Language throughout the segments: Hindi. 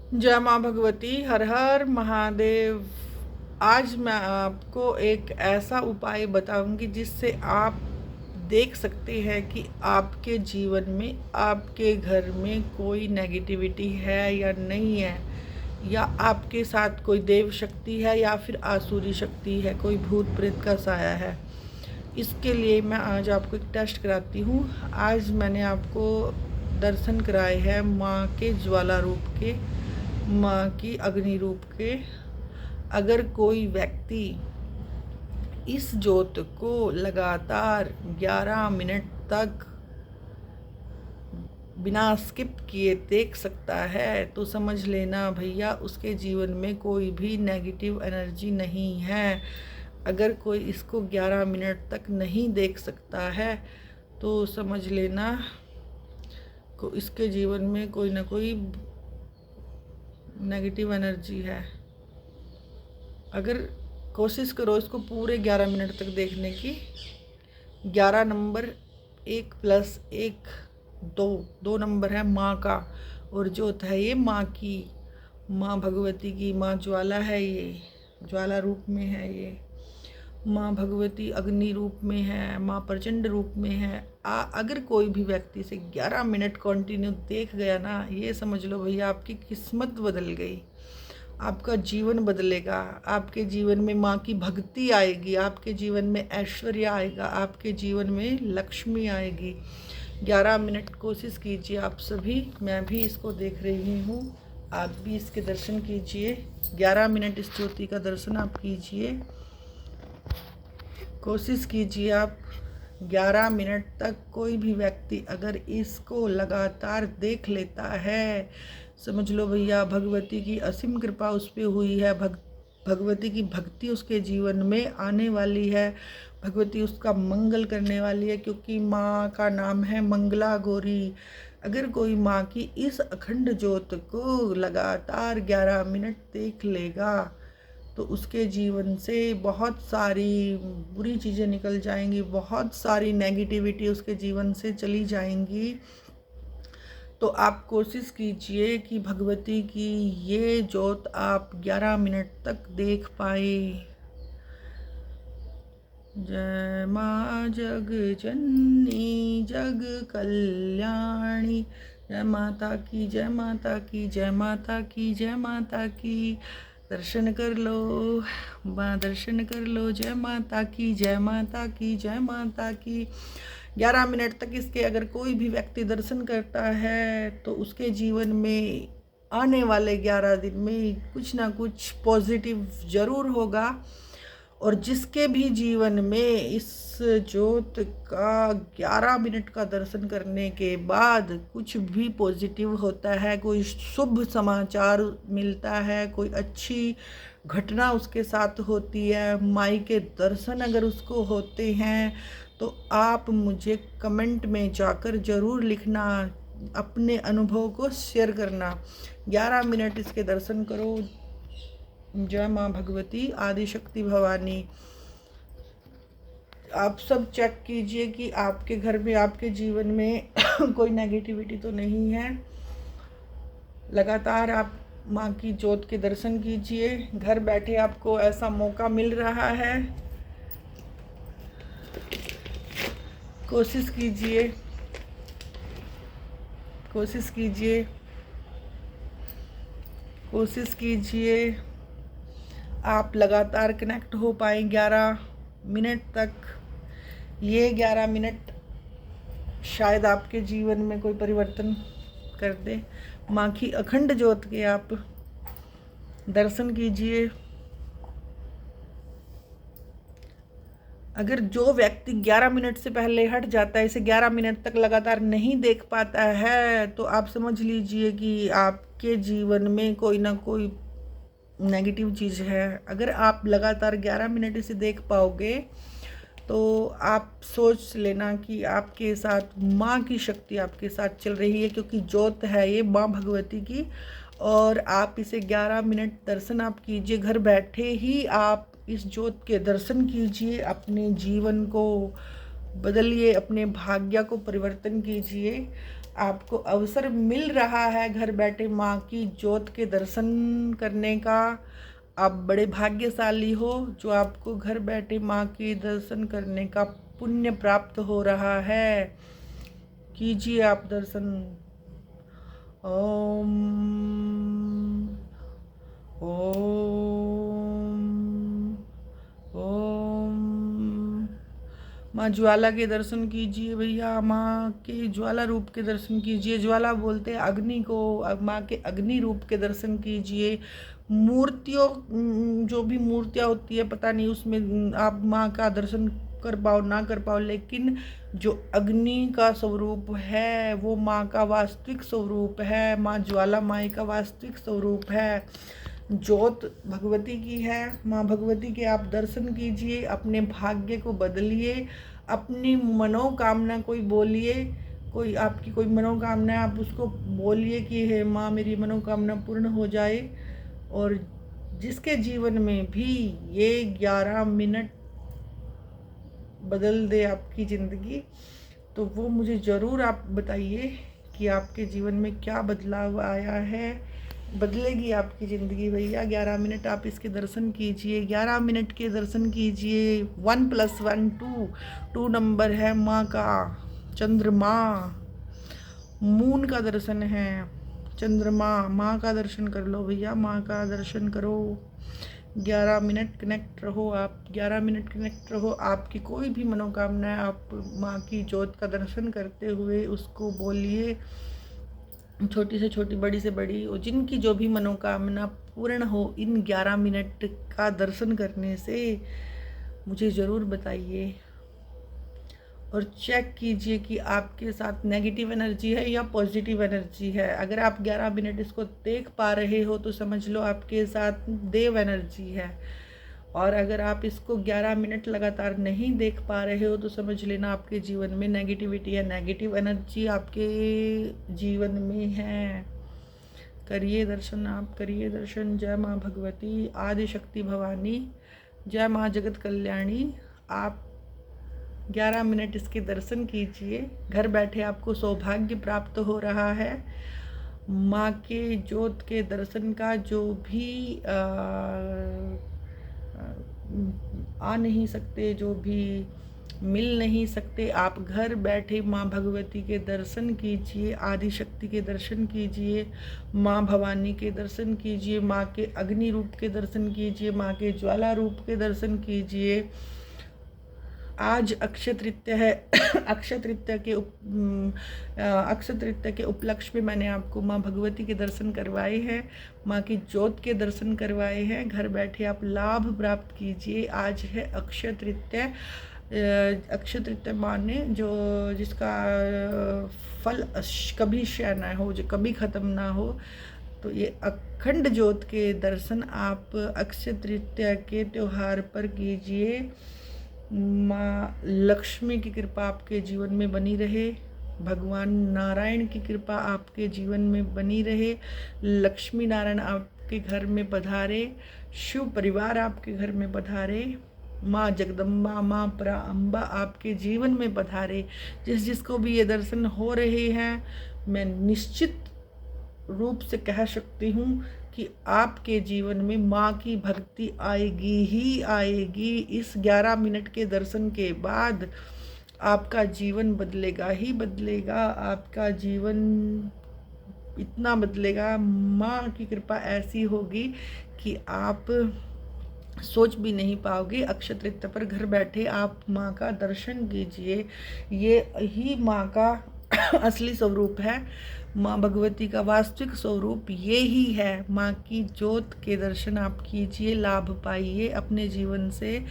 जय माँ भगवती। हर हर महादेव। आज मैं आपको एक ऐसा उपाय बताऊंगी जिससे आप देख सकते हैं कि आपके जीवन में, आपके घर में कोई नेगेटिविटी है या नहीं है, या आपके साथ कोई देव शक्ति है या फिर आसुरी शक्ति है, कोई भूत प्रेत का साया है। इसके लिए मैं आज आपको एक टेस्ट कराती हूँ। आज मैंने आपको दर्शन कराए हैं माँ के ज्वाला रूप के, माँ की अग्नि रूप के। अगर कोई व्यक्ति इस ज्योत को लगातार 11 मिनट तक बिना स्किप किए देख सकता है तो समझ लेना भैया उसके जीवन में कोई भी नेगेटिव एनर्जी नहीं है। अगर कोई इसको 11 मिनट तक नहीं देख सकता है तो समझ लेना को इसके जीवन में कोई ना कोई नेगेटिव एनर्जी है। अगर कोशिश करो इसको पूरे 11 मिनट तक देखने की। 11 नंबर 1+1 2 नंबर है माँ का, और ज्योत है ये माँ की, माँ भगवती की। माँ ज्वाला है, ये ज्वाला रूप में है, ये माँ भगवती अग्नि रूप में है, माँ प्रचंड रूप में है। अगर कोई भी व्यक्ति से 11 मिनट कंटिन्यू देख गया ना, ये समझ लो भैया आपकी किस्मत बदल गई, आपका जीवन बदलेगा। आपके जीवन में माँ की भक्ति आएगी, आपके जीवन में ऐश्वर्य आएगा, आपके जीवन में लक्ष्मी आएगी। 11 मिनट कोशिश कीजिए आप सभी। मैं भी इसको देख रही हूँ, आप भी इसके दर्शन कीजिए। 11 मिनट इस ज्योति का दर्शन आप कीजिए, कोशिश कीजिए आप 11 मिनट तक। कोई भी व्यक्ति अगर इसको लगातार देख लेता है, समझ लो भैया भगवती की असीम कृपा उस पर हुई है, भगवती की भक्ति उसके जीवन में आने वाली है, भगवती उसका मंगल करने वाली है, क्योंकि माँ का नाम है मंगला गौरी। अगर कोई माँ की इस अखंड ज्योत को लगातार 11 मिनट देख लेगा तो उसके जीवन से बहुत सारी बुरी चीज़ें निकल जाएंगी, बहुत सारी नेगेटिविटी उसके जीवन से चली जाएंगी। तो आप कोशिश कीजिए कि भगवती की ये ज्योत आप 11 मिनट तक देख पाए। जय माँ जग जननी जग कल्याणी, जय माता की, जय माता की, जय माता की, जय माता की। दर्शन कर लो माँ, दर्शन कर लो। जय माता की, जय माता की, जय माता की। 11 मिनट तक इसके अगर कोई भी व्यक्ति दर्शन करता है तो उसके जीवन में आने वाले 11 दिन में कुछ ना कुछ पॉजिटिव ज़रूर होगा। और जिसके भी जीवन में इस ज्योत का 11 मिनट का दर्शन करने के बाद कुछ भी पॉजिटिव होता है, कोई शुभ समाचार मिलता है, कोई अच्छी घटना उसके साथ होती है, माई के दर्शन अगर उसको होते हैं, तो आप मुझे कमेंट में जाकर ज़रूर लिखना, अपने अनुभव को शेयर करना। 11 मिनट इसके दर्शन करो। जय माँ भगवती आदिशक्ति भवानी। आप सब चेक कीजिए कि आपके घर में, आपके जीवन में कोई नेगेटिविटी तो नहीं है। लगातार आप माँ की ज्योत के दर्शन कीजिए। घर बैठे आपको ऐसा मौका मिल रहा है, कोशिश कीजिए, कोशिश कीजिए, कोशिश कीजिए। आप लगातार कनेक्ट हो पाए 11 मिनट तक। ये 11 मिनट शायद आपके जीवन में कोई परिवर्तन कर दे। माँ की अखंड ज्योत के आप दर्शन कीजिए। अगर जो व्यक्ति 11 मिनट से पहले हट जाता है, इसे 11 मिनट तक लगातार नहीं देख पाता है, तो आप समझ लीजिए कि आपके जीवन में कोई ना कोई नेगेटिव चीज़ है। अगर आप लगातार 11 मिनट इसे देख पाओगे तो आप सोच लेना कि आपके साथ माँ की शक्ति आपके साथ चल रही है, क्योंकि ज्योत है ये माँ भगवती की। और आप इसे 11 मिनट दर्शन आप कीजिए, घर बैठे ही आप इस ज्योत के दर्शन कीजिए, अपने जीवन को बदलिए, अपने भाग्य को परिवर्तन कीजिए। आपको अवसर मिल रहा है घर बैठे माँ की जोत के दर्शन करने का। आप बड़े भाग्यशाली हो जो आपको घर बैठे माँ के दर्शन करने का पुण्य प्राप्त हो रहा है। कीजिए आप दर्शन। ओम ओम ओम। माँ ज्वाला के दर्शन कीजिए भैया, माँ के ज्वाला रूप के दर्शन कीजिए। ज्वाला बोलते हैं अग्नि को, माँ के अग्नि रूप के दर्शन कीजिए। मूर्तियों, जो भी मूर्तियाँ होती है पता नहीं उसमें आप माँ का दर्शन कर पाओ ना कर पाओ, लेकिन जो अग्नि का स्वरूप है वो माँ का वास्तविक स्वरूप है। माँ ज्वाला माई का वास्तविक स्वरूप है। ज्योत भगवती की है। माँ भगवती के आप दर्शन कीजिए, अपने भाग्य को बदलिए, अपनी मनोकामना कोई बोलिए, कोई आपकी कोई मनोकामना है आप उसको बोलिए कि हे माँ मेरी मनोकामना पूर्ण हो जाए। और जिसके जीवन में भी ये 11 मिनट बदल दे आपकी ज़िंदगी, तो वो मुझे ज़रूर आप बताइए कि आपके जीवन में क्या बदलाव आया है। बदलेगी आपकी ज़िंदगी भैया। 11 मिनट आप इसके दर्शन कीजिए, 11 मिनट के दर्शन कीजिए। 1 + 1 2, 2 नंबर है माँ का। चंद्रमा, मून का दर्शन है। चंद्रमा, माँ का दर्शन कर लो भैया, माँ का दर्शन करो। 11 मिनट कनेक्ट रहो आप, 11 मिनट कनेक्ट रहो। आपकी कोई भी मनोकामना है आप माँ की जोत का दर्शन करते हुए उसको बोलिए, छोटी से छोटी बड़ी से बड़ी, और जिनकी जो भी मनोकामना पूर्ण हो इन 11 मिनट का दर्शन करने से मुझे ज़रूर बताइए। और चेक कीजिए कि आपके साथ नेगेटिव एनर्जी है या पॉजिटिव एनर्जी है। अगर आप 11 मिनट इसको देख पा रहे हो तो समझ लो आपके साथ देव एनर्जी है। और अगर आप इसको 11 मिनट लगातार नहीं देख पा रहे हो तो समझ लेना आपके जीवन में नेगेटिविटी है, नेगेटिव एनर्जी आपके जीवन में है। करिए दर्शन, आप करिए दर्शन। जय माँ भगवती आदि शक्ति भवानी, जय माँ जगत कल्याणी। आप 11 मिनट इसके दर्शन कीजिए, घर बैठे आपको सौभाग्य प्राप्त हो रहा है। माँ के जोत के दर्शन का जो भी आ नहीं सकते, जो भी मिल नहीं सकते, आप घर बैठे माँ भगवती के दर्शन कीजिए, आदि शक्ति के दर्शन कीजिए, माँ भवानी के दर्शन कीजिए, माँ के अग्नि रूप के दर्शन कीजिए, माँ के ज्वाला रूप के दर्शन कीजिए। आज अक्षय तृतीया है। अक्षय तृतीया के उपलक्ष्य में मैंने आपको माँ भगवती के दर्शन करवाए हैं, माँ की ज्योत के दर्शन करवाए हैं। घर बैठे आप लाभ प्राप्त कीजिए। आज है अक्षय तृतीया। अक्षय तृतीया माने जो जिसका फल कभी क्षय ना हो, जो कभी ख़त्म ना हो। तो ये अखंड ज्योत के दर्शन आप अक्षय तृतीया के त्यौहार पर कीजिए। माँ लक्ष्मी की कृपा आपके जीवन में बनी रहे, भगवान नारायण की कृपा आपके जीवन में बनी रहे, लक्ष्मी नारायण आपके घर में पधारे, शिव परिवार आपके घर में पधारे, माँ जगदम्बा माँ पराअम्बा आपके जीवन में पधारे। जिसको भी ये दर्शन हो रहे हैं, मैं निश्चित रूप से कह सकती हूँ कि आपके जीवन में माँ की भक्ति आएगी ही आएगी। इस 11 मिनट के दर्शन के बाद आपका जीवन बदलेगा ही बदलेगा। आपका जीवन इतना बदलेगा, माँ की कृपा ऐसी होगी कि आप सोच भी नहीं पाओगे। अक्षय तृतीया पर घर बैठे आप माँ का दर्शन कीजिए। ये ही माँ का असली स्वरूप है। माँ भगवती का वास्तविक स्वरूप ये ही है। माँ की ज्योत के दर्शन आप कीजिए, लाभ पाइए। अपने जीवन से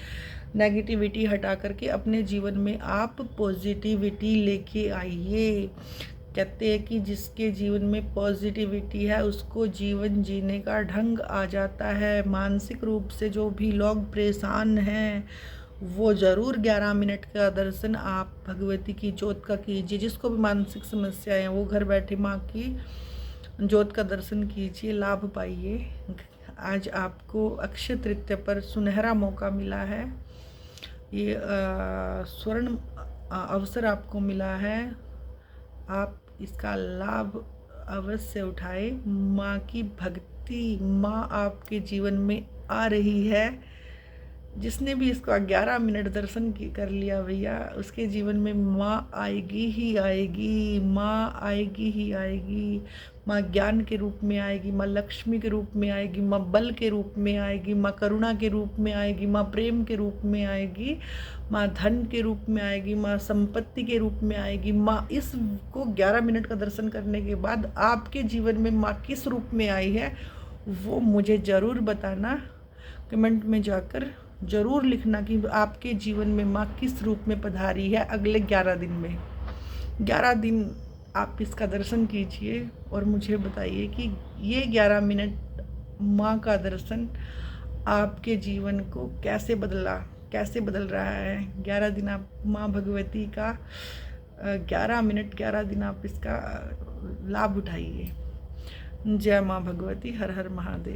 नेगेटिविटी हटा करके अपने जीवन में आप पॉजिटिविटी लेके आइए। कहते हैं कि जिसके जीवन में पॉजिटिविटी है उसको जीवन जीने का ढंग आ जाता है। मानसिक रूप से जो भी लोग परेशान हैं वो ज़रूर 11 मिनट का दर्शन आप भगवती की ज्योत का कीजिए। जिसको भी मानसिक समस्याएं हैं वो घर बैठे माँ की ज्योत का दर्शन कीजिए, लाभ पाइए। आज आपको अक्षय तृतीया पर सुनहरा मौका मिला है, ये स्वर्ण अवसर आपको मिला है। आप इसका लाभ अवश्य उठाए। माँ की भक्ति, माँ आपके जीवन में आ रही है। जिसने भी इसको 11 मिनट दर्शन कर लिया भैया, उसके जीवन में माँ आएगी ही आएगी, माँ आएगी ही आएगी। माँ ज्ञान के रूप में आएगी, माँ लक्ष्मी के रूप में आएगी, माँ बल के रूप में आएगी, माँ करुणा के रूप में आएगी, माँ प्रेम के रूप में आएगी, माँ धन के रूप में आएगी, माँ संपत्ति के रूप में आएगी। माँ इसको 11 मिनट का दर्शन करने के बाद आपके जीवन में माँ किस रूप में आई है वो मुझे ज़रूर बताना। कमेंट में जाकर ज़रूर लिखना कि आपके जीवन में माँ किस रूप में पधारी है अगले 11 दिन में। 11 दिन आप इसका दर्शन कीजिए और मुझे बताइए कि ये 11 मिनट माँ का दर्शन आपके जीवन को कैसे बदल रहा है। 11 दिन आप माँ भगवती का 11 मिनट 11 दिन आप इसका लाभ उठाइए। जय माँ भगवती, हर हर महादेव।